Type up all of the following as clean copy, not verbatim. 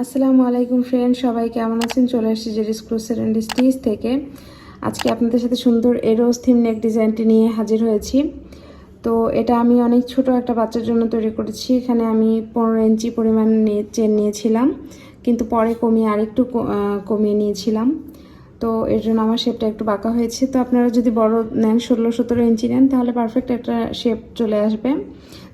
আসসালামু আলাইকুম ফ্রেন্ড, সবাই কেমন আছেন? চলে এসেছি জেরিস ক্রোশেট অ্যান্ড স্টিচ থেকে। আজকে আপনাদের সাথে সুন্দর এরোজ থিম নেক ডিজাইনটি নিয়ে হাজির হয়েছি। তো এটা আমি অনেক ছোট একটা বাচ্চার জন্য তৈরি করেছি। এখানে আমি 15 ইঞ্চি পরিমাণ চেন নিয়েছিলাম, কিন্তু পরে কমিয়ে আরেকটু কমিয়ে নিয়েছিলাম। তো এর জন্য আমার শেপটা একটু বাঁকা হয়েছে। তো আপনারা যদি বড় নেন, 16-17 ইঞ্চি নেন, তাহলে পারফেক্ট একটা শেপ চলে আসবে।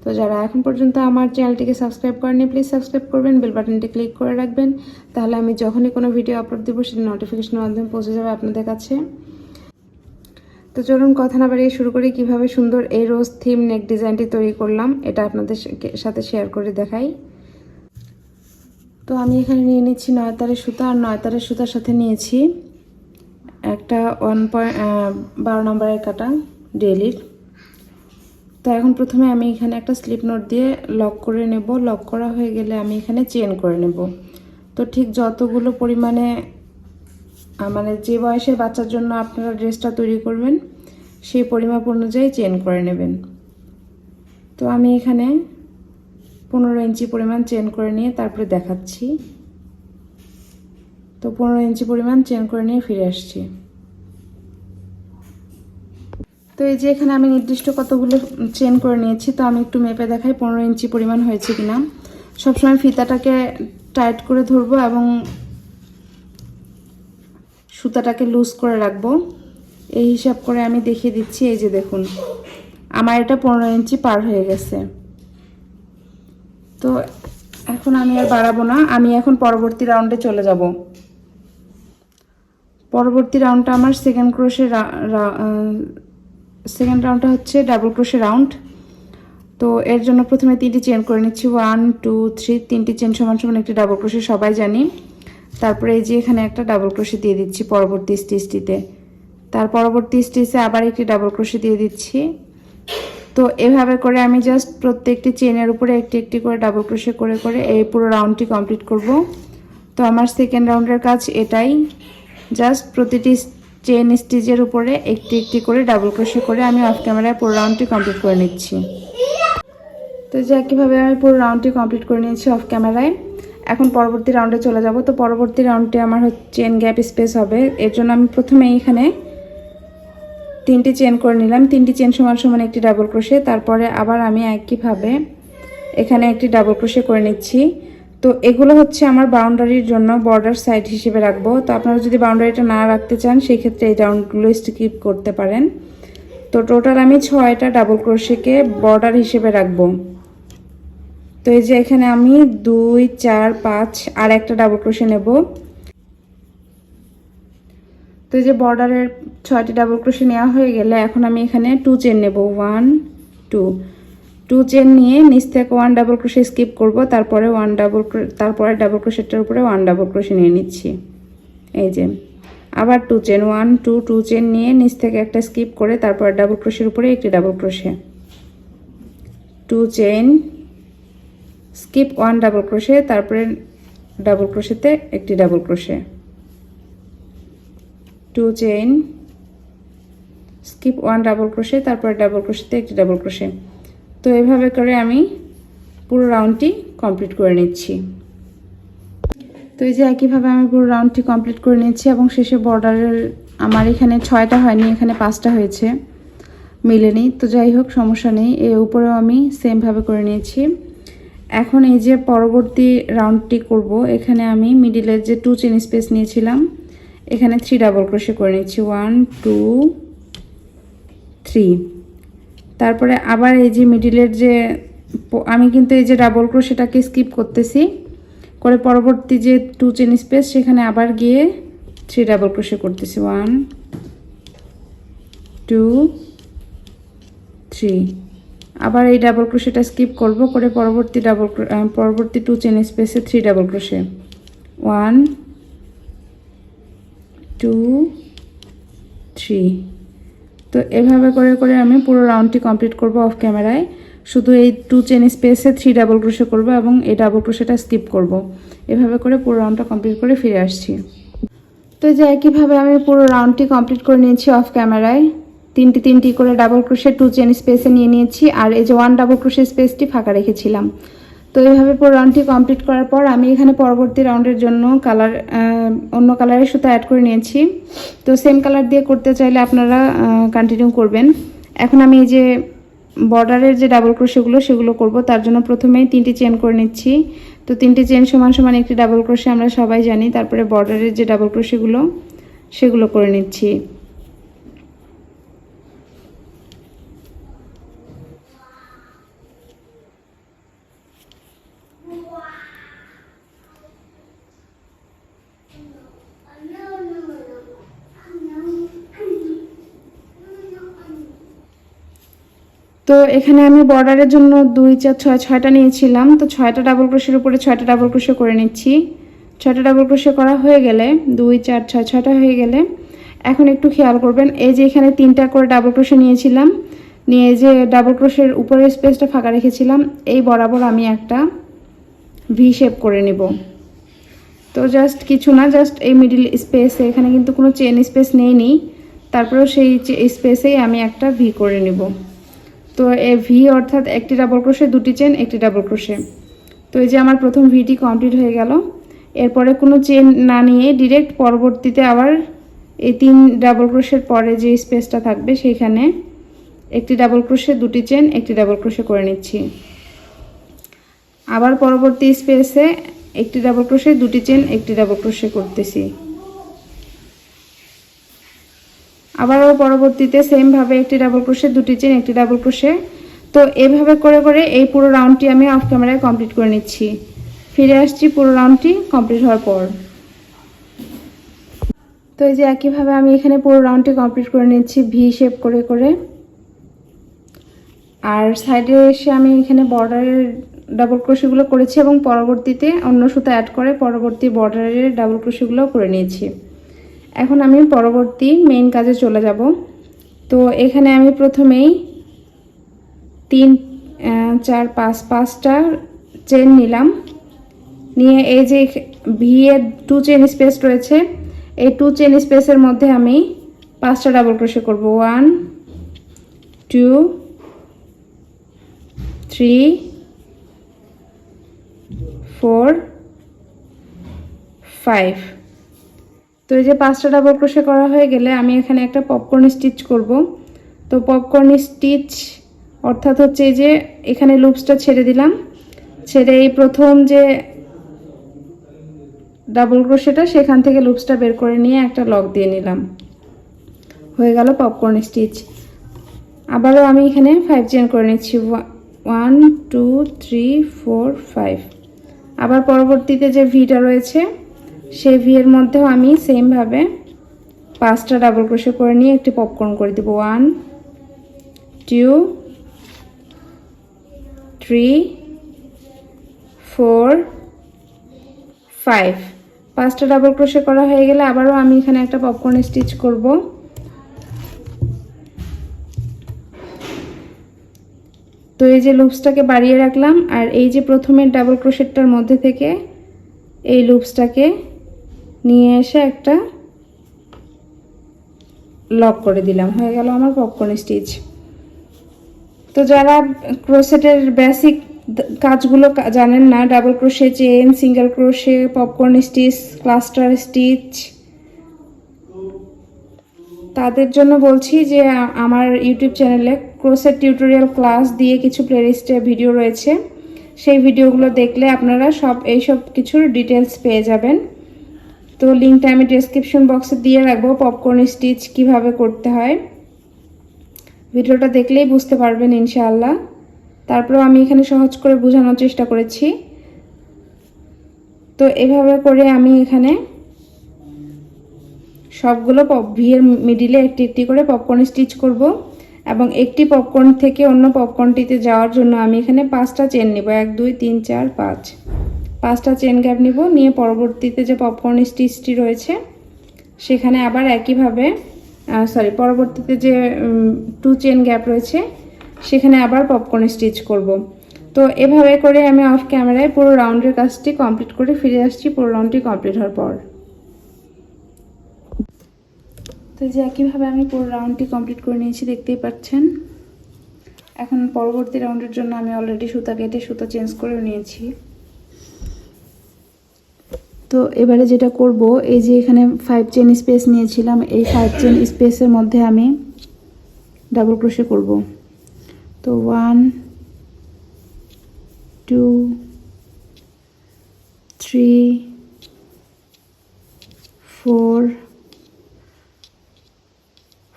তো যারা এখন পর্যন্ত আমার চ্যানেলটিকে সাবস্ক্রাইব করেননি, প্লিজ সাবস্ক্রাইব করবেন, বেল বাটনটি ক্লিক করে রাখবেন, তাহলে আমি যখনই কোনো ভিডিও আপলোড দেবো সেটা নোটিফিকেশনের মাধ্যমে পৌঁছে যাবে আপনাদের কাছে। তো চলুন কথা না বাড়িয়ে শুরু করি কিভাবে সুন্দর এই রোজ থিম নেক ডিজাইনটি তৈরি করলাম, এটা আপনাদের সাথে শেয়ার করে দেখাই। তো আমি এখানে নিয়ে নিচ্ছি 9 তারের সুতা, আর 9 তারের সুতার সাথে নিয়েছি একটা 12 নম্বরের কাটা ডেলির। তো এখন প্রথমে আমি এখানে একটা স্লিপ নোট দিয়ে লক করে নেব। লক করা হয়ে গেলে আমি এখানে চেন করে নেব। তো ঠিক যতগুলো পরিমাণে মানে যে বয়সের বাচ্চার জন্য আপনারা ড্রেসটা তৈরি করবেন সেই পরিমাপ অনুযায়ী চেন করে নেবেন। তো আমি এখানে 15 ইঞ্চি পরিমাণ চেন করে নিয়ে তারপরে দেখাচ্ছি। তো 15 ইঞ্চি পরিমাণ চেন করে নিয়ে ফিরে আসছি। তো এই যে এখানে আমি নির্দিষ্ট কতগুলো চেন করে নিয়েছি। তো আমি একটু মেপে দেখাই 15 ইঞ্চি পরিমাণ হয়েছে কিনা। সবসময় ফিতাটাকে টাইট করে ধরবো এবং সুতাটাকে লুজ করে রাখবো। এই হিসাব করে আমি দেখিয়ে দিচ্ছি। এই যে দেখুন, আমার এটা 15 ইঞ্চি পার হয়ে গেছে। তো এখন আমি আর বাড়াবো না, আমি এখন পরবর্তী রাউন্ডে চলে যাব। পরবর্তী রাউন্ডটা আমার সেকেন্ড রাউন্ডটা হচ্ছে ডাবল ক্রোশে রাউন্ড। তো এর জন্য প্রথমে 3টি চেন করে নিচ্ছি। 1 2 3, 3টি চেন সমান সমান একটি ডাবল ক্রোশে, সবাই জানি। তারপরে এই যে এখানে একটা ডাবল ক্রোশে দিয়ে দিচ্ছি পরবর্তী স্টিচটিতে। তার পরবর্তী স্টিচে আবার একটি ডাবল ক্রোশে দিয়ে দিচ্ছি। তো এভাবে করে আমি জাস্ট প্রত্যেকটি চেনের উপরে একটি একটি করে ডাবল ক্রোশে করে করে এই পুরো রাউন্ডটি কমপ্লিট করব। তো আমার সেকেন্ড রাউন্ডের কাজ এটাই, জাস্ট প্রতিটি চেন স্টিচের উপরে একটি একটি করে ডাবল ক্রোশে করে আমি অফ ক্যামেরায় পুরো রাউন্ডটি কমপ্লিট করে নিচ্ছি। তো যে একইভাবে আমি পুরো রাউন্ডটি কমপ্লিট করে নিয়েছি অফ ক্যামেরায়। এখন পরবর্তী রাউন্ডে চলে যাব। তো পরবর্তী রাউন্ডে আমার চেন গ্যাপ স্পেস হবে। এর জন্য আমি প্রথমে এখানে 3টি চেন করে নিলাম। 3টি চেন সমান সমান একটি ডাবল ক্রোশে, তারপরে আবার আমি একইভাবে এখানে একটি ডাবল ক্রোশে করে নিচ্ছি। তো এগুলো হচ্ছে আমার বাউন্ডারির জন্য বর্ডার সাইড হিসেবে রাখবো। তো আপনারা যদি বাউন্ডারিটা না রাখতে চান সেই ক্ষেত্রে এই রাউন্ডগুলো স্কিপ করতে পারেন। তো টোটাল আমি 6টা ডাবল ক্রোশেকে বর্ডার হিসেবে রাখবো। তো এই যে এখানে আমি 2 4 5 আর একটা ডাবল ক্রোশে নেব। তো এই যে বর্ডারের 6টি ডাবল ক্রোশে নেওয়া হয়ে গেলে এখন আমি এখানে 2 চেন নেব। 1 2 চেন নিয়ে নিচ থেকে 1 ডাবল ক্রোশে স্কিপ করব, তারপরে ডাবল ক্রোশেটার উপরে 1 ডাবল ক্রোশে নিয়ে নিচ্ছি। এই যে আবার 2 চেন, 1 2 চেন নিয়ে নিচ থেকে একটা স্কিপ করে তারপর ডাবল ক্রোশের উপরে একটি double crochet, 2 chain skip 1 double crochet, তারপরে ডাবল ক্রোশেতে একটি double crochet, 2 chain skip 1 double crochet, তারপরে ডাবল ক্রোশেতে একটি ডাবল ক্রোশে। তো এভাবে করে আমি পুরো রাউন্ডটি কমপ্লিট করে নিচ্ছি। তো এই যে একইভাবে আমি পুরো রাউন্ডটি কমপ্লিট করে নিচ্ছি এবং শেষে বর্ডারের আমার এখানে 6টা হয়নি, এখানে 5টা হয়েছে, মিলেনি। তো যাই হোক, সমস্যা নেই, এর উপরেও আমি সেমভাবে করে নিয়েছি। এখন এই যে পরবর্তী রাউন্ডটি করব, এখানে আমি মিডিলের যে 2 চেন স্পেস নিয়েছিলাম এখানে 3 ডাবল ক্রোশে করে নিচ্ছি। 1 2 3। তারপরে আবার এই যে মিডিলের যে আমি কিন্তু এই যে ডাবল ক্রোশেটাকে স্কিপ করতেছি করে পরবর্তী যে 2 চেন স্পেস সেখানে আবার গিয়ে 3 ডাবল ক্রোশে করতেছি। 1 2 3। আবার এই ডাবল ক্রোশেটা স্কিপ করব করে পরবর্তী 2 চেন স্পেসে 3 ডাবল ক্রোশে। 1 2 3। তো এভাবে করে করে আমি পুরো রাউন্ডটি কমপ্লিট করব অফ ক্যামেরায়। শুধু এই 2 চেন স্পেসে 3 ডাবল ক্রোশে করব এবং এই ডাবল ক্রোশেটা স্কিপ করব। এভাবে করে পুরো রাউন্ডটা কমপ্লিট করে ফিরে আসছি। তো এই যে একইভাবে আমি পুরো রাউন্ডটি কমপ্লিট করে নিয়েছি অফ ক্যামেরায়। 3টি করে ডাবল ক্রোশে 2 চেন স্পেসে নিয়ে নিয়েছি, আর এই যে 1 ডাবল ক্রোশে স্পেসটি ফাঁকা রেখেছিলাম। তো এইভাবে পুরো রাউন্ডটি কমপ্লিট করার পর আমি এখানে পরবর্তী রাউন্ডের জন্য অন্য কালারের সুতা অ্যাড করে নিয়েছি। তো সেম কালার দিয়ে করতে চাইলে আপনারা কন্টিনিউ করবেন। এখন আমি এই যে বর্ডারের যে ডাবল ক্রোশেগুলো সেগুলো করব। তার জন্য প্রথমেই 3টি চেন করে নিচ্ছি। তো 3টি চেন সমান সমান একটি ডাবল ক্রোশে আমরা সবাই জানি। তারপরে বর্ডারের যে ডাবল ক্রোশেগুলো সেগুলো করে নিচ্ছি। তো এখানে আমি বর্ডারের জন্য 2 4 6 6টা নিয়েছিলাম। তো 6টা ডাবল ক্রোশের উপরে 6টা ডাবল ক্রোশে করে নিচ্ছি। 6টা ডাবল ক্রোশে করা হয়ে গেলে 2 4 6 6টা হয়ে গেলে এখন একটু খেয়াল করবেন, এই যে এখানে 3টা করে ডাবল ক্রোশে নিয়েছিলাম, নিয়ে যে ডাবল ক্রোশের উপরের স্পেসটা ফাঁকা রেখেছিলাম এই বরাবর আমি একটা ভি শেপ করে নিব। তো জাস্ট কিছু না, জাস্ট এই মিডিল স্পেসে, এখানে কিন্তু কোনো চেন স্পেস নেই, তারপরেও সেই স্পেসেই আমি একটা ভি করে নিব। তো এই ভি অর্থাৎ একটি ডাবল ক্রোশে 2টি চেন, একটি ডাবল ক্রোশে। তো এই যে আমার প্রথম ভিটি কমপ্লিট হয়ে গেল। এরপরে কোনো চেন না নিয়ে ডিরেক্ট পরবর্তীতে আবার এই 3 ডাবল ক্রোশের পরে যে স্পেসটা থাকবে সেইখানে একটি ডাবল ক্রোশে 2টি চেন, একটি ডাবল ক্রোশে করে নিচ্ছি। আবার পরবর্তী স্পেসে একটি ডাবল ক্রোশে 2টি চেন, একটি ডাবল ক্রোশে করতেছি। আবারও পরবর্তীতে সেম ভাবে একটি ডাবল ক্রোশে 2টি চেন, একটি ডাবল ক্রোশে। তো এভাবে করে করে এই পুরো রাউন্ডটি আমি অফ ক্যামেরায় কমপ্লিট করে নিচ্ছি। ফিরে আসছি পুরো রাউন্ডটি কমপ্লিট হওয়ার পর। তো এই যে একইভাবে আমি এখানে পুরো রাউন্ডটি কমপ্লিট করে নিচ্ছি ভি শেপ করে করে। আর সাইডে এসে আমি এখানে বর্ডারের ডাবল ক্রোশেগুলো করেছি এবং পরবর্তীতে অন্য সুতা অ্যাড করে পরবর্তী বর্ডারের ডাবল ক্রোশেগুলো করে নিয়েছি। এখন আমি পরবর্তী মেইন কাজে চলে যাব। তো এখানে আমি প্রথমেই 3 4 5 5টা চেন নিলাম, নিয়ে এই যে ভি এর 2 চেন স্পেস রয়েছে, এই 2 চেন স্পেসের মধ্যে আমি 5টা ডাবল ক্রোশে করব। 1 2 3 4 5। তো এই যে 5টা ডাবল ক্রোশে করা হয়ে গেলে আমি এখানে একটা পপকর্ন স্টিচ করব। তো পপকর্ন স্টিচ অর্থাৎ হচ্ছে এই যে এখানে লুপসটা ছেড়ে দিলাম, ছেড়ে এই প্রথম যে ডাবল ক্রোশেটা সেখান থেকে লুপসটা বের করে নিয়ে একটা লক দিয়ে নিলাম, হয়ে গেল পপকর্ন স্টিচ। আবারও আমি এখানে 5 চেন করে নিচ্ছি। 1 2 3 4 5। আবার পরবর্তীতে যে ভিটা রয়েছে সেই ভি এর মধ্যেও আমি সেম ভাবে 5টা ডাবল ক্রোশে করে নিয়ে একটি পপকর্ন করে দেব। 1 2 3 4 5। 5টা ডাবল ক্রোশে করা হয়ে গেলে আবারও আমি এখানে একটা পপকর্ন স্টিচ করব। তো এই যে লুপসটাকে বাড়িয়ে রাখলাম, আর এই যে প্রথমের ডাবল ক্রোশেটটার মধ্যে থেকে এই লুপসটাকে নিয়ে এসে একটা লক করে দিলাম, হয়ে গেল আমার পপকর্ন স্টিচ। তো যারা ক্রোশেটের বেসিক কাজগুলো জানেন না, double crochet, chain, single crochet, popcorn stitch, cluster stitch, তাদের জন্য বলছি যে আমার ইউটিউব চ্যানেলে ক্রোশেট টিউটোরিয়াল ক্লাস দিয়ে কিছু প্লেলিস্টে ভিডিও রয়েছে, সেই ভিডিওগুলো দেখলে আপনারা এইসব কিছুর ডিটেলস পেয়ে যাবেন। তো লিঙ্কটা আমি ডেসক্রিপশন বক্সে দিয়ে রাখবো, পপকর্ন স্টিচ কিভাবে করতে হয় ভিডিওটা দেখলেই বুঝতে পারবেন ইনশাআল্লাহ। তারপরেও আমি এখানে সহজ করে বোঝানোর চেষ্টা করেছি। তো এভাবে করে আমি এখানে সবগুলো ভি এর মিডিলে একটি একটি করে পপকর্ন স্টিচ করব, এবং একটি পপকর্ন থেকে অন্য পপকর্নটিতে যাওয়ার জন্য আমি এখানে 5টা চেন নিব। 1 2 3 4 5, 5টা চেন গ্যাপ নিব, নিয়ে পরবর্তীতে যে পপকর্ন স্টিচটি রয়েছে সেখানে আবার একইভাবে পরবর্তীতে যে 2 চেন গ্যাপ রয়েছে সেখানে আবার পপকর্ন স্টিচ করব। তো এভাবে করে আমি অফ ক্যামেরায় পুরো রাউন্ডের কাজটি কমপ্লিট করে ফিরে আসছি পুরো রাউন্ডটি কমপ্লিট হওয়ার পর। তো যে একইভাবে আমি পুরো রাউন্ডটি কমপ্লিট করে নিয়েছি, দেখতেই পাচ্ছেন। এখন পরবর্তী রাউন্ডের জন্য আমি অলরেডি সুতা কেটে সুতা চেঞ্জ করে নিয়েছি। তো এবারে যেটা করব, এই যে এখানে 5 চেন স্পেস নিয়েছিলাম, এই 5 চেন স্পেসের মধ্যে আমি ডাবল ক্রোশে করব। তো 1 2 3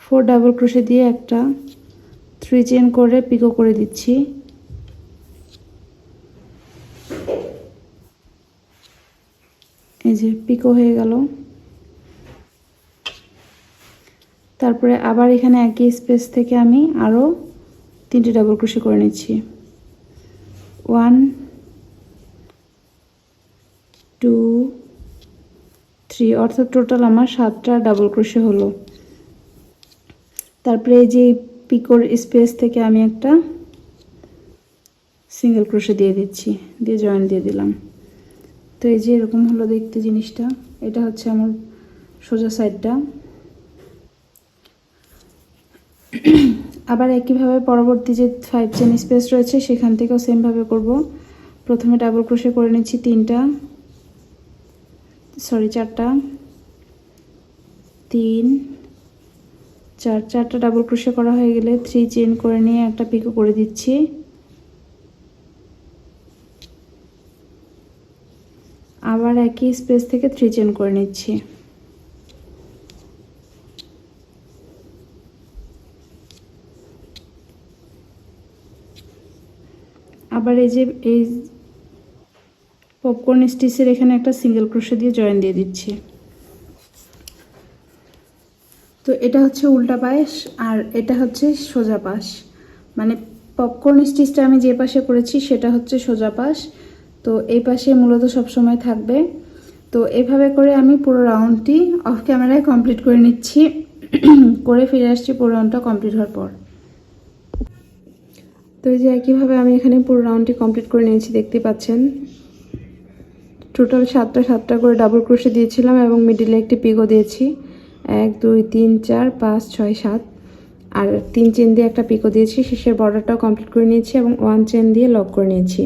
4 ডাবল ক্রোশে দিয়ে একটা 3 চেন করে পিকো করে দিচ্ছি। এই যে পিকো হয়ে গেল। তারপরে আবার এখানে একই স্পেস থেকে আমি আরও 3টে ডাবল ক্রোশে করে নিচ্ছি। 1 2 3, অর্থাৎ টোটাল আমার 7টা ডাবল ক্রোশে হলো। তারপরে এই যে পিকোর স্পেস থেকে আমি একটা সিঙ্গেল ক্রোশে দিয়ে দিচ্ছি, দিয়ে জয়েন দিয়ে দিলাম। তো এই যে এরকম হলো দেখতে জিনিসটা। এটা হচ্ছে আমার সোজা সাইডটা। আবার একইভাবে পরবর্তী যে 5 চেন স্পেস রয়েছে সেখান থেকেও সেমভাবে করব। প্রথমে ডাবল ক্রোশে করে নিচ্ছি 4টা 4টা ডাবল ক্রোশে করা হয়ে গেলে 3 চেন করে নিয়ে একটা পিকো করে দিচ্ছি। আবার একই স্পেস থেকে 3 চেন করে নিচ্ছি। আবার এই যে এই পপকর্ন স্টিচের এখানে একটা সিঙ্গেল ক্রোশে দিয়ে জয়েন দিয়ে দিচ্ছি। তো এটা হচ্ছে উল্টা পাশ আর এটা হচ্ছে সোজা পাশ, মানে পপকর্ন স্টিচটা আমি যে পাশে করেছি সেটা হচ্ছে সোজা পাশ, তো এই পাশে মূলত সবসময় থাকবে। তো এভাবে করে আমি পুরো রাউন্ডটি অফ ক্যামেরায় কমপ্লিট করে নিচ্ছি। করে ফিরে আসছি পুরো রাউন্ডটা কমপ্লিট হওয়ার পর। তো এই যে একইভাবে আমি এখানে পুরো রাউন্ডটি কমপ্লিট করে নিয়েছি, দেখতে পাচ্ছেন। টোটাল 7টা করে ডাবল ক্রোশে দিয়েছিলাম এবং মিডিলে একটি পিকো দিয়েছি। 1 2 3 4 5 6 7 আর 3 চেন দিয়ে একটা পিকো দিয়েছি। শেষের বর্ডারটাও কমপ্লিট করে নিয়েছি এবং 1 চেন দিয়ে লক করে নিয়েছি।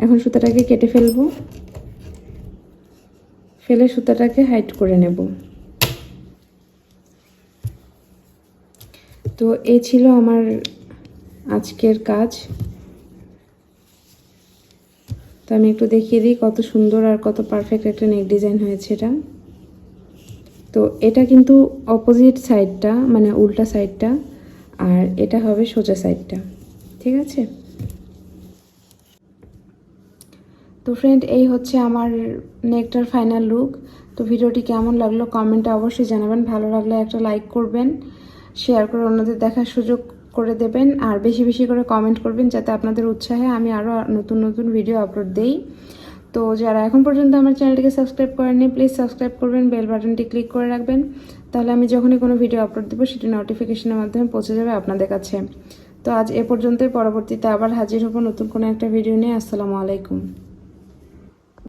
এখন সুতাটাকে কেটে ফেলবো, ফেলে সুতাটাকে হাইড করে নেব। তো এই ছিল আমার আজকের কাজ। তো আমি একটু দেখিয়ে দিই কত সুন্দর আর কত পারফেক্ট একটা নেক ডিজাইন হয়েছে এটা। তো এটা কিন্তু অপোজিট সাইডটা, মানে উল্টা সাইডটা, আর এটা হবে সোজা সাইডটা, ঠিক আছে। তো ফ্রেন্ড, এই হচ্ছে আমার নেকটার ফাইনাল লুক। তো ভিডিওটি কেমন লাগলো কমেন্টে অবশ্যই জানাবেন। ভালো লাগলে একটা লাইক করবেন, শেয়ার করে অন্যদের দেখার সুযোগ করে দেবেন, আর বেশি বেশি করে কমেন্ট করবেন যাতে আপনাদের উৎসাহে আমি আরও নতুন নতুন ভিডিও আপলোড দেই। তো যারা এখন পর্যন্ত আমার চ্যানেলটিকে সাবস্ক্রাইব করেননি প্লিজ সাবস্ক্রাইব করবেন, বেল বাটনটি ক্লিক করে রাখবেন, তাহলে আমি যখনই কোনো ভিডিও আপলোড দেবো সেটি নোটিফিকেশনের মাধ্যমে পৌঁছে যাবে আপনাদের কাছে। তো আজ এ পর্যন্তই, পরবর্তীতে আবার হাজির হব নতুন কোনো একটা ভিডিও নিয়ে। আসসালামু আলাইকুম।